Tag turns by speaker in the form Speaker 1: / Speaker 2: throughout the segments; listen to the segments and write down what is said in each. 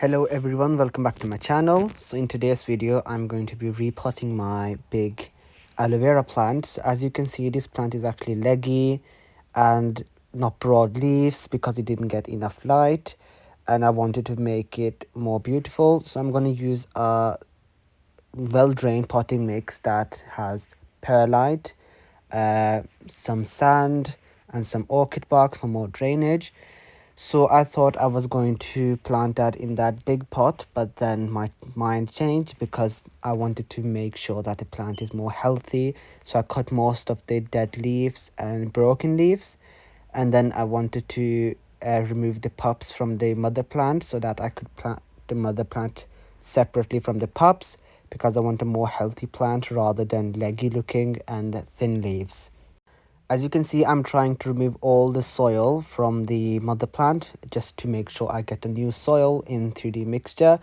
Speaker 1: Hello everyone, welcome back to my channel. So in today's video I'm going to be repotting my big aloe vera plant. So as you can see, this plant is actually leggy and not broad leaves because it didn't get enough light, and I wanted to make it more beautiful. So I'm going to use a well-drained potting mix that has perlite, some sand and some orchid bark for more drainage. So I thought I was going to plant that in that big pot, but then my mind changed because I wanted to make sure that the plant is more healthy. So I cut most of the dead leaves and broken leaves, and then I wanted to remove the pups from the mother plant so that I could plant the mother plant separately from the pups, because I want a more healthy plant rather than leggy looking and thin leaves. As you can see, I'm trying to remove all the soil from the mother plant just to make sure I get a new soil into the mixture.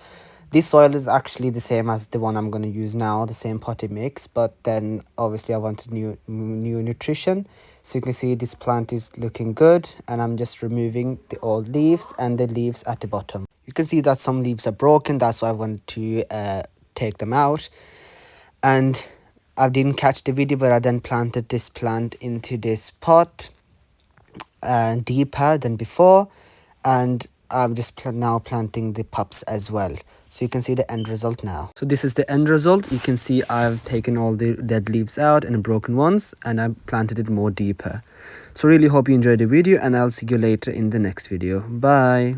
Speaker 1: This soil is actually the same as the one I'm going to use now, the same potting mix, but then obviously I wanted new nutrition. So you can see this plant is looking good, and I'm just removing the old leaves and the leaves at the bottom. You can see that some leaves are broken, that's why I want to take them out. And I didn't catch the video, but I then planted this plant into this pot deeper than before, and I'm just now planting the pups as well. So you can see the end result now. So this is the end result. You can see I've taken all the dead leaves out and the broken ones, and I've planted it more deeper. So really hope you enjoyed the video, and I'll see you later in the next video. Bye.